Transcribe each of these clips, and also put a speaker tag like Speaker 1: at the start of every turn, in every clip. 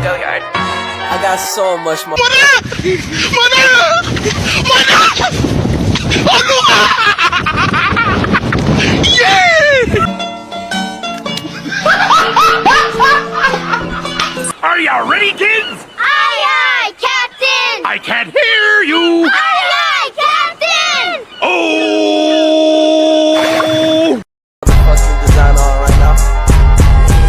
Speaker 1: I got so much more.
Speaker 2: Are you ready, kids?
Speaker 3: Aye, aye, Captain!
Speaker 2: I can't hear you.
Speaker 3: Aye, aye, Captain!
Speaker 2: Oh!
Speaker 1: Fucking design on right now.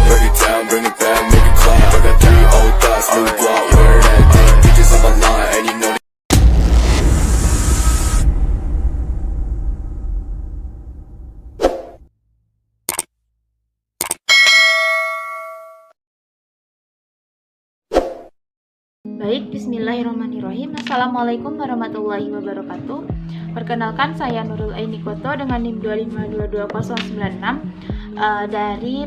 Speaker 4: Break it down, bring it back, make it clap. I got 3 old thoughts, new block, where that thing. Bitches on my line, and you know that.
Speaker 5: Baik, bismillahirrahmanirrahim. Assalamualaikum warahmatullahi wabarakatuh. Perkenalkan, saya Nurul Aini Koto dengan NIM 2522096 dari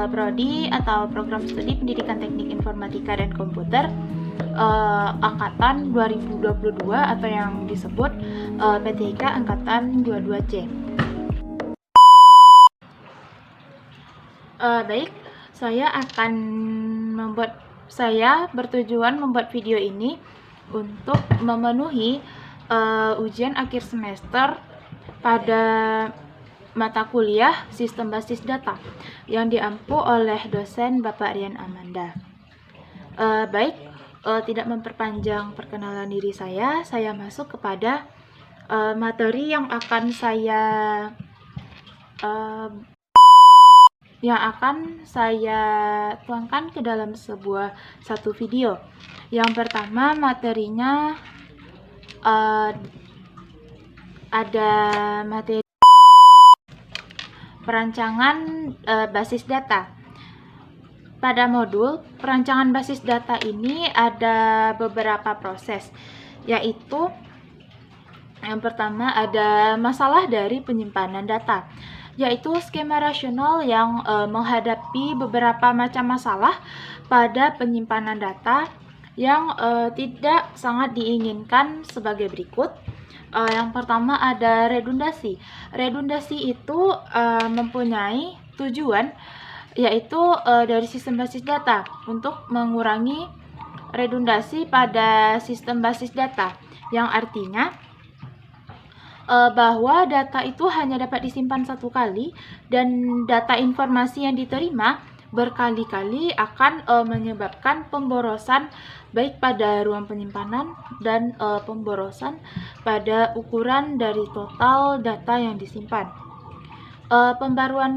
Speaker 5: Prodi atau Program Studi Pendidikan Teknik Informatika dan Komputer Angkatan 2022 atau yang disebut PTIK Angkatan 22C. Baik, saya bertujuan membuat video ini untuk memenuhi ujian akhir semester pada mata kuliah Sistem Basis Data yang diampu oleh dosen Bapak Rian Amanda. Tidak memperpanjang perkenalan diri saya masuk kepada materi yang akan saya tuangkan ke dalam satu video. Yang pertama, materinya ada materi perancangan basis data. Pada modul perancangan basis data ini ada beberapa proses, yaitu yang pertama ada masalah dari penyimpanan data, yaitu skema rasional yang menghadapi beberapa macam masalah pada penyimpanan data yang tidak sangat diinginkan sebagai berikut. Yang pertama ada redundasi. Redundasi itu mempunyai tujuan, yaitu dari sistem basis data untuk mengurangi redundasi pada sistem basis data, yang artinya bahwa data itu hanya dapat disimpan satu kali dan data informasi yang diterima berkali-kali akan menyebabkan pemborosan baik pada ruang penyimpanan dan pemborosan pada ukuran dari total data yang disimpan. Pembaruan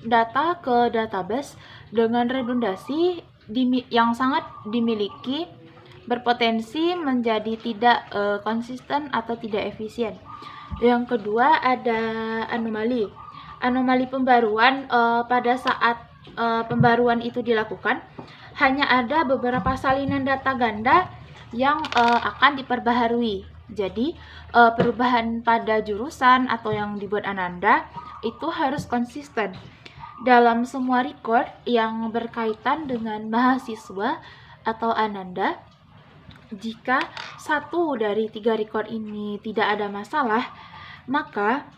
Speaker 5: data ke database dengan redundasi yang sangat dimiliki berpotensi menjadi tidak konsisten atau tidak efisien. Yang kedua ada anomali. Anomali pembaruan pada saat pembaruan itu dilakukan, hanya ada beberapa salinan data ganda yang akan diperbaharui. Jadi perubahan pada jurusan atau yang dibuat Ananda itu harus konsisten dalam semua record yang berkaitan dengan mahasiswa atau Ananda. Jika satu dari 3 record ini tidak ada masalah, maka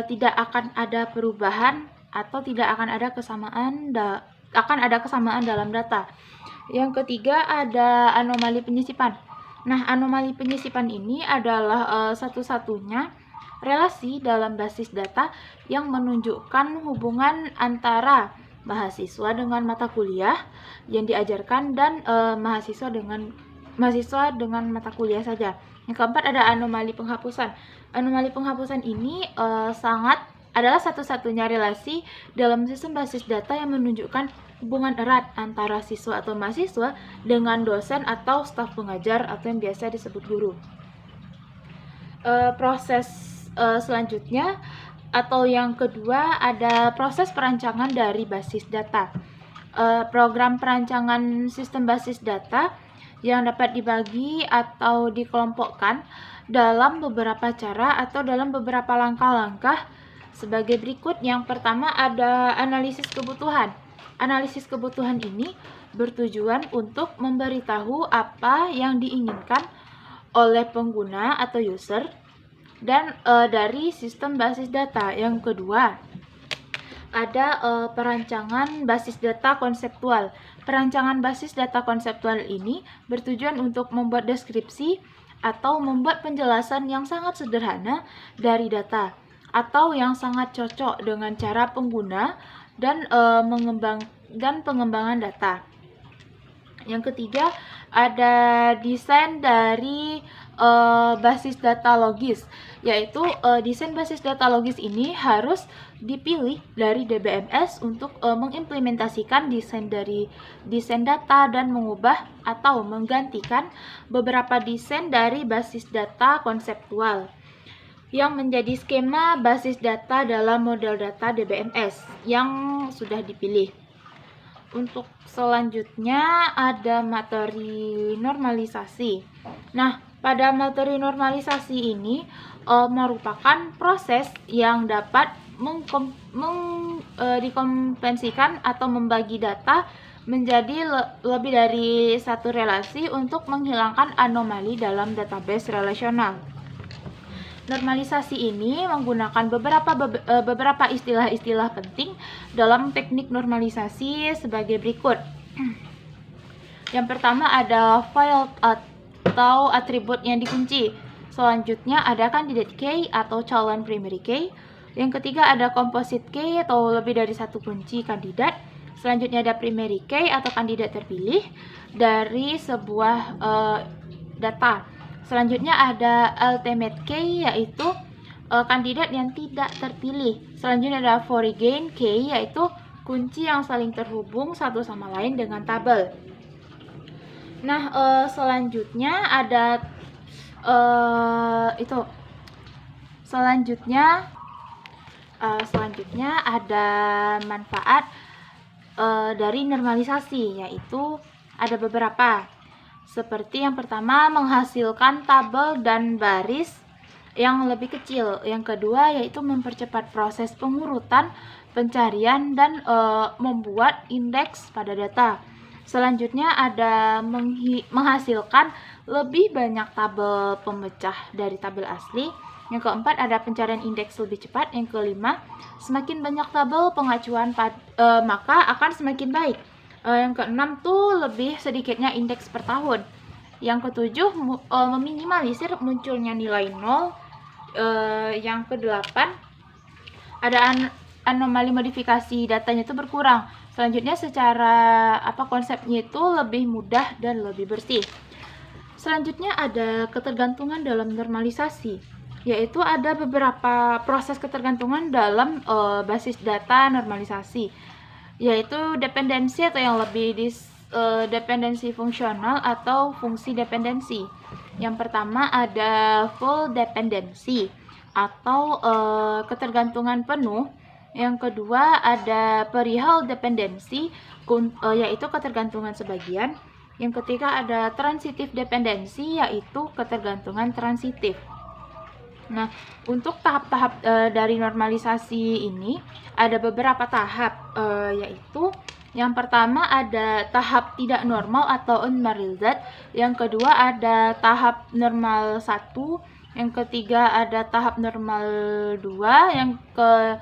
Speaker 5: tidak akan ada perubahan atau tidak akan ada kesamaan dalam data. Yang ketiga ada anomali penyisipan. Nah, anomali penyisipan ini adalah satu-satunya relasi dalam basis data yang menunjukkan hubungan antara mahasiswa dengan mata kuliah yang diajarkan dan mahasiswa dengan mata kuliah saja. Yang keempat ada anomali penghapusan. Anomali penghapusan ini adalah satu-satunya relasi dalam sistem basis data yang menunjukkan hubungan erat antara siswa atau mahasiswa dengan dosen atau staf pengajar atau yang biasa disebut guru. Proses selanjutnya atau yang kedua ada proses perancangan dari basis data. Program perancangan sistem basis data yang dapat dibagi atau dikelompokkan dalam beberapa cara atau dalam beberapa langkah-langkah sebagai berikut. Yang pertama ada analisis kebutuhan. Analisis kebutuhan ini bertujuan untuk memberitahu apa yang diinginkan oleh pengguna atau user dan dari sistem basis data. Yang kedua ada perancangan basis data konseptual. Perancangan basis data konseptual ini bertujuan untuk membuat deskripsi atau membuat penjelasan yang sangat sederhana dari data, atau yang sangat cocok dengan cara pengguna dan pengembangan data. Yang ketiga, ada desain dari basis data logis, yaitu desain basis data logis ini harus dipilih dari DBMS untuk mengimplementasikan desain data dan mengubah atau menggantikan beberapa desain dari basis data konseptual yang menjadi skema basis data dalam model data DBMS yang sudah dipilih. Untuk selanjutnya ada materi normalisasi. Nah, pada materi normalisasi ini merupakan proses yang dapat dikompensikan atau membagi data menjadi lebih dari satu relasi untuk menghilangkan anomali dalam database relasional. Normalisasi ini menggunakan beberapa istilah-istilah penting dalam teknik normalisasi sebagai berikut. Yang pertama ada file atau atribut yang dikunci. Selanjutnya ada candidate key atau calon primary key. Yang ketiga ada composite key atau lebih dari satu kunci kandidat. Selanjutnya ada primary key atau kandidat terpilih dari sebuah data. Selanjutnya ada ultimate key, yaitu kandidat yang tidak terpilih. Selanjutnya ada foreign key, yaitu kunci yang saling terhubung satu sama lain dengan tabel. Nah, selanjutnya ada ada manfaat dari normalisasi, yaitu ada beberapa. Seperti yang pertama, menghasilkan tabel dan baris yang lebih kecil. Yang kedua, yaitu mempercepat proses pengurutan, pencarian, dan membuat indeks pada data. Selanjutnya ada menghasilkan lebih banyak tabel pemecah dari tabel asli. Yang keempat, ada pencarian indeks lebih cepat. Yang kelima, semakin banyak tabel pengacuan maka akan semakin baik. Yang keenam tuh lebih sedikitnya indeks per tahun. Yang ketujuh, meminimalisir munculnya nilai nol. Yang kedelapan, ada anomali modifikasi datanya itu berkurang. Selanjutnya secara konsepnya itu lebih mudah dan lebih bersih. Selanjutnya ada ketergantungan dalam normalisasi, yaitu ada beberapa proses ketergantungan dalam basis data normalisasi, yaitu dependensi atau yang lebih dependensi fungsional atau fungsi dependensi. Yang pertama ada full dependency atau ketergantungan penuh. Yang kedua ada perihal dependency, yaitu ketergantungan sebagian. Yang ketiga ada transitive dependency, yaitu ketergantungan transitif. Nah, untuk tahap-tahap dari normalisasi ini ada beberapa tahap, yaitu yang pertama ada tahap tidak normal atau unnormalized. Yang kedua ada tahap normal 1. Yang ketiga ada tahap normal 2. Yang ketiga,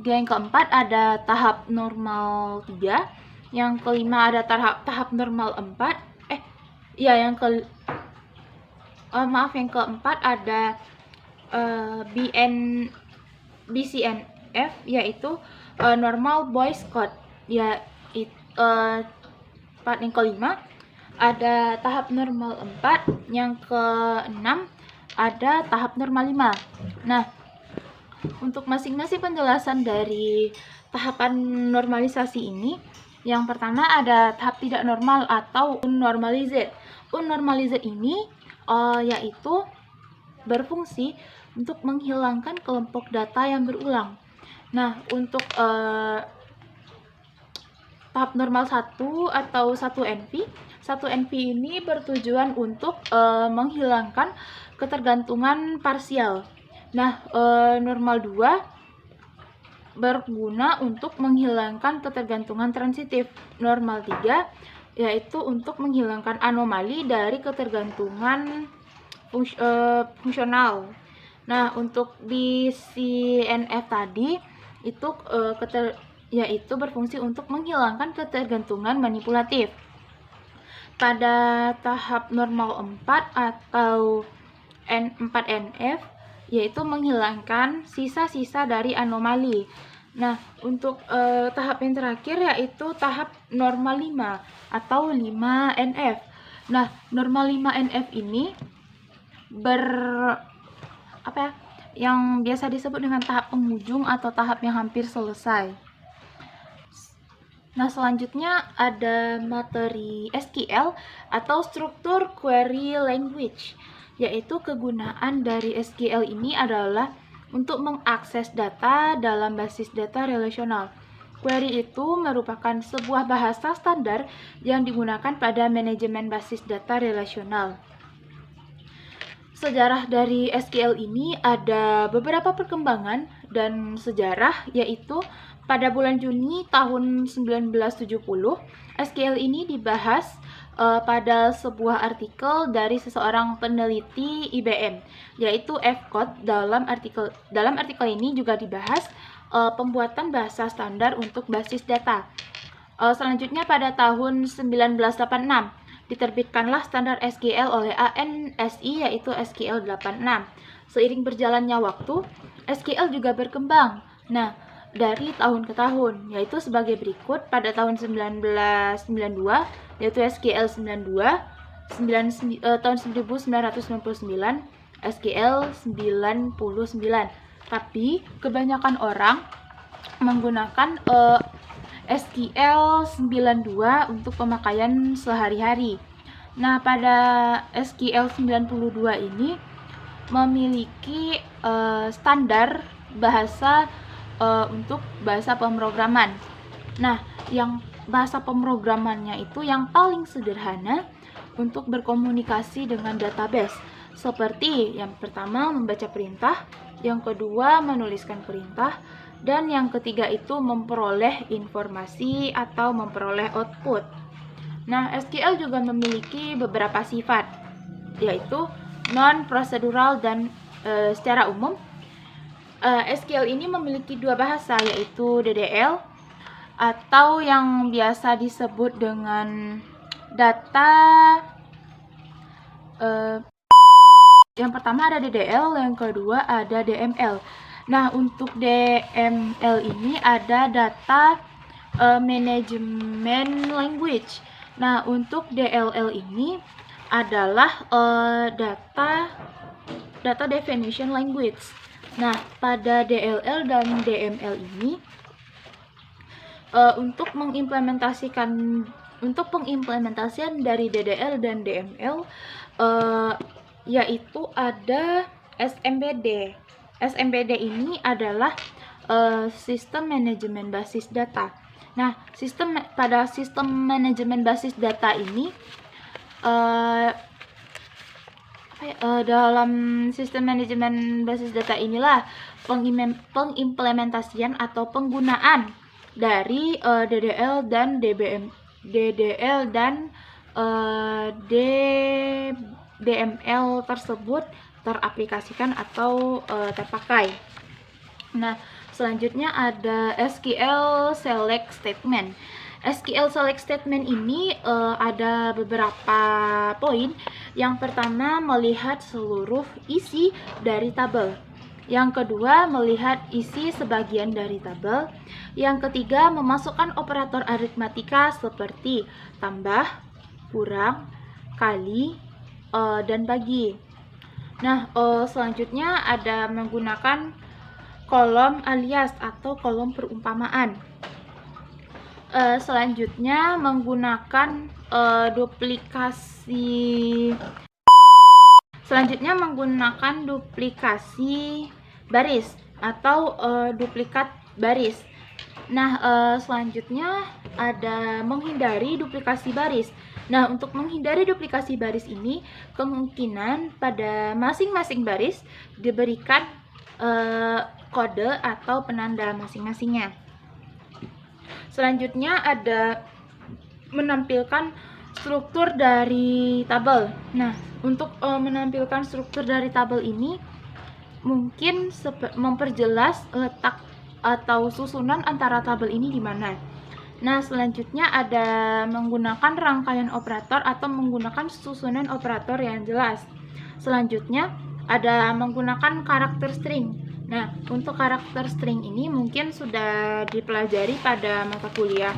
Speaker 5: yang keempat ada tahap normal 3. Yang kelima ada tahap normal 4. Yang keempat ada BCNF, yaitu normal boys code. Yang kelima ada tahap normal 4. Yang keenam ada tahap normal 5. Nah, untuk masing-masing penjelasan dari tahapan normalisasi ini, yang pertama ada tahap tidak normal atau unnormalized. Unnormalized ini yaitu berfungsi untuk menghilangkan kelompok data yang berulang. Nah, untuk tahap normal 1 atau 1NV, 1NV ini bertujuan untuk menghilangkan ketergantungan parsial. Nah, normal 2 berguna untuk menghilangkan ketergantungan transitif. Normal 3 yaitu untuk menghilangkan anomali dari ketergantungan fungsional. Nah, untuk di CNF tadi itu yaitu berfungsi untuk menghilangkan ketergantungan manipulatif. Pada tahap normal 4 atau N4NF yaitu menghilangkan sisa-sisa dari anomali. Nah, untuk tahap yang terakhir yaitu tahap normal 5 atau 5NF. Nah, normal 5NF ini yang biasa disebut dengan tahap penghujung atau tahap yang hampir selesai. Nah, selanjutnya ada materi SQL atau struktur query language, yaitu kegunaan dari SQL ini adalah untuk mengakses data dalam basis data relasional. Query itu merupakan sebuah bahasa standar yang digunakan pada manajemen basis data relasional. Sejarah dari SQL ini ada beberapa perkembangan dan sejarah, yaitu pada bulan Juni tahun 1970, SQL ini dibahas pada sebuah artikel dari seseorang peneliti IBM, yaitu F. Code. Dalam artikel ini juga dibahas pembuatan bahasa standar untuk basis data. Selanjutnya pada tahun 1986, diterbitkanlah standar SQL oleh ANSI, yaitu SQL 86. Seiring berjalannya waktu, SQL juga berkembang. Nah, dari tahun ke tahun, yaitu sebagai berikut. Pada tahun 1992, yaitu SQL 92, tahun 1999, SQL 99. Tapi kebanyakan orang menggunakan SQL 92 untuk pemakaian sehari-hari. Nah, pada SQL 92 ini memiliki standar bahasa untuk bahasa pemrograman. Nah, yang bahasa pemrogramannya itu yang paling sederhana untuk berkomunikasi dengan database. Seperti yang pertama membaca perintah, yang kedua menuliskan perintah, dan yang ketiga itu memperoleh informasi atau memperoleh output. Nah, SQL juga memiliki beberapa sifat, yaitu non-procedural dan secara umum SQL ini memiliki dua bahasa, yaitu DDL atau yang biasa disebut dengan data. Yang pertama ada DDL, yang kedua ada DML. Nah, untuk DML ini ada data management language. Nah, untuk DLL ini adalah data definition language. Nah, pada DLL dan DML ini untuk pengimplementasian dari DDL dan DML yaitu ada SMBD. SMBD ini adalah sistem manajemen basis data. Nah, pada sistem manajemen basis data ini dalam sistem manajemen basis data inilah pengimplementasian atau penggunaan dari DDL dan DML tersebut teraplikasikan atau terpakai. Nah, selanjutnya ada SQL select statement. SQL select statement ini ada beberapa poin. Yang pertama, melihat seluruh isi dari tabel. Yang kedua, melihat isi sebagian dari tabel. Yang ketiga, memasukkan operator aritmatika seperti tambah, kurang, kali, dan bagi. Nah, selanjutnya ada menggunakan kolom alias atau kolom perumpamaan. Selanjutnya menggunakan duplikasi baris atau duplikat baris. Nah, selanjutnya ada menghindari duplikasi baris. Nah, untuk menghindari duplikasi baris ini, kemungkinan pada masing-masing baris diberikan kode atau penanda masing-masingnya. Selanjutnya ada menampilkan struktur dari tabel. Nah, untuk menampilkan struktur dari tabel ini mungkin memperjelas letak atau susunan antara tabel ini di mana. Nah, selanjutnya ada menggunakan rangkaian operator atau menggunakan susunan operator yang jelas. Selanjutnya ada menggunakan karakter string. Nah, untuk karakter string ini mungkin sudah dipelajari pada mata kuliah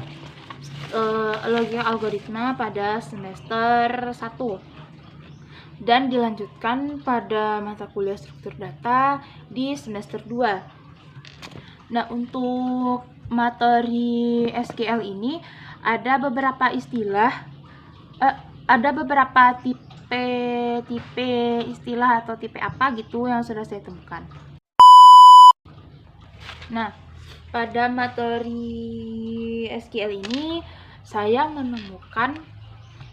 Speaker 5: logika algoritma pada semester 1 dan dilanjutkan pada mata kuliah struktur data di semester 2. Nah, untuk materi SQL ini ada beberapa istilah, ada beberapa tipe istilah atau tipe apa gitu yang sudah saya temukan. Nah, pada materi SQL ini saya menemukan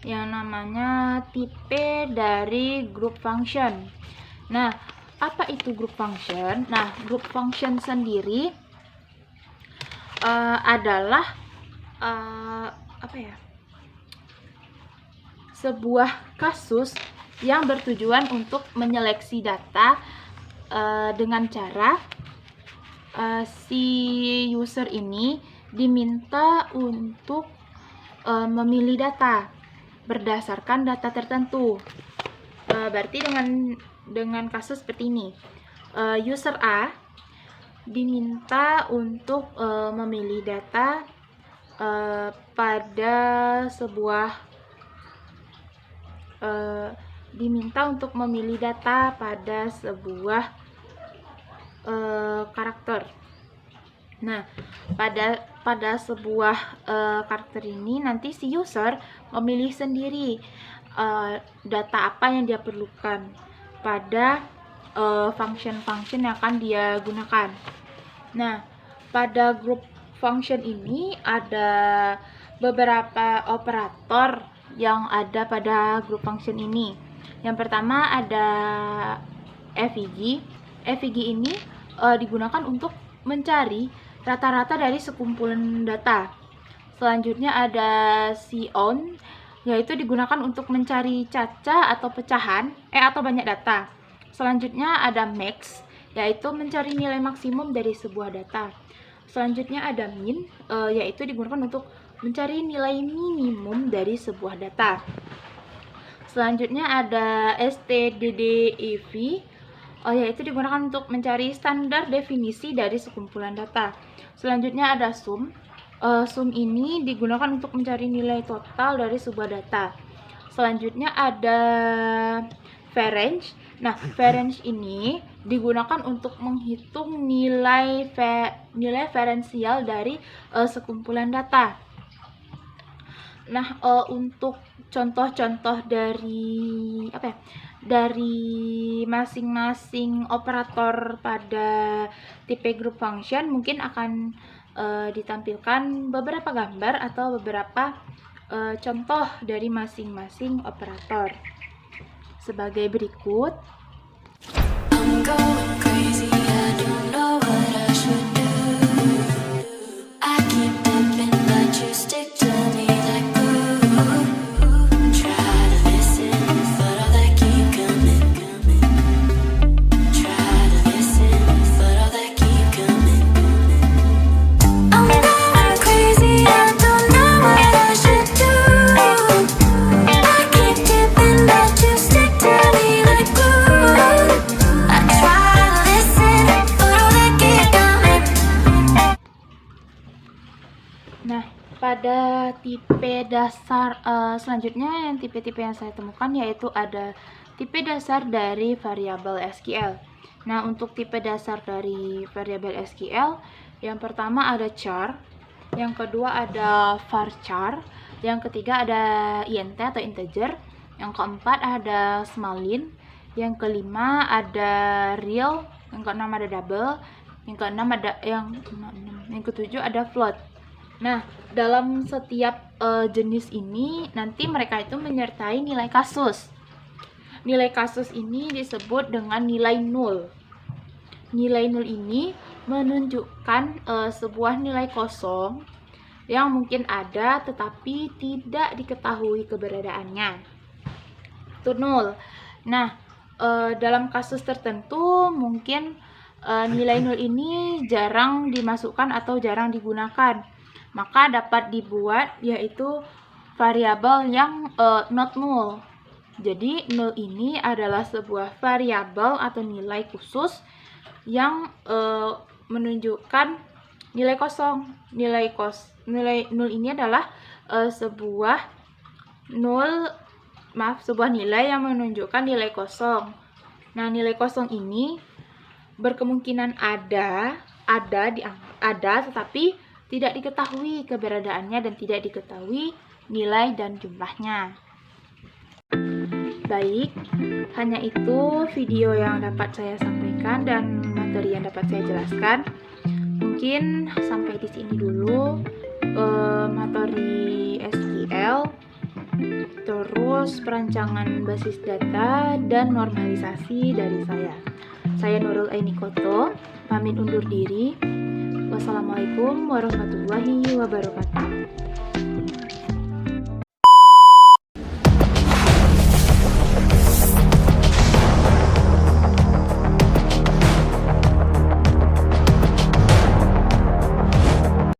Speaker 5: yang namanya tipe dari group function. Nah, apa itu group function? Nah, group function sendiri adalah sebuah kasus yang bertujuan untuk menyeleksi data dengan cara si user ini diminta untuk memilih data berdasarkan data tertentu. Berarti dengan kasus seperti ini, user A diminta untuk memilih data pada sebuah karakter. Nah, pada sebuah karakter ini nanti si user memilih sendiri data apa yang dia perlukan pada function-function yang akan dia gunakan. Nah, pada group function ini ada beberapa operator yang ada pada group function ini. Yang pertama ada FIG. FIG ini digunakan untuk mencari rata-rata dari sekumpulan data. Selanjutnya ada COUNT, yaitu digunakan untuk mencari caca atau pecahan atau banyak data. Selanjutnya ada max, yaitu mencari nilai maksimum dari sebuah data. Selanjutnya ada min, yaitu digunakan untuk mencari nilai minimum dari sebuah data. Selanjutnya ada stddev, yaitu digunakan untuk mencari standar definisi dari sekumpulan data. Selanjutnya ada sum. Sum ini digunakan untuk mencari nilai total dari sebuah data. Selanjutnya ada varchar. Nah, varchar ini digunakan untuk menghitung nilai diferensial dari sekumpulan data. Nah, untuk contoh-contoh dari masing-masing operator pada tipe group function mungkin akan ditampilkan beberapa gambar atau beberapa contoh dari masing-masing operator sebagai berikut.
Speaker 6: I'm going crazy, I don't know what I should do. I keep dipping, but you stick to me like glue. Try to listen, but all that keep coming. Try to listen, but all that keep coming. I'm going crazy, I don't know what I should do. I keep dipping, but you stick to me like glue. I try to listen, but all that keep coming.
Speaker 5: Nah, pada tipe dasar selanjutnya yang tipe-tipe yang saya temukan yaitu ada tipe dasar dari variabel SQL. Nah, untuk tipe dasar dari variabel SQL, yang pertama ada char, yang kedua ada varchar, yang ketiga ada int atau integer, yang keempat ada smalin, yang kelima ada real, yang keenam ada double, yang keenam ada yang ketujuh ada float. Nah, dalam setiap jenis ini nanti mereka itu menyertai nilai kasus. Nilai kasus ini disebut dengan nilai nul. Nilai nul ini menunjukkan sebuah nilai kosong yang mungkin ada tetapi tidak diketahui keberadaannya. Itu nul. Nah, dalam kasus tertentu mungkin nilai nol ini jarang dimasukkan atau jarang digunakan, maka dapat dibuat yaitu variabel yang not null. Jadi nol ini adalah sebuah variabel atau nilai khusus yang menunjukkan nilai kosong. Nilai nol ini adalah sebuah nilai yang menunjukkan nilai kosong. Nah, nilai kosong ini berkemungkinan ada tetapi tidak diketahui keberadaannya dan tidak diketahui nilai dan jumlahnya. Baik, hanya itu video yang dapat saya sampaikan dan materi yang dapat saya jelaskan. Mungkin sampai di sini dulu materi SQL, terus perancangan basis data dan normalisasi dari saya. Saya Nurul Aini Koto, pamit undur diri. Wassalamualaikum warahmatullahi wabarakatuh.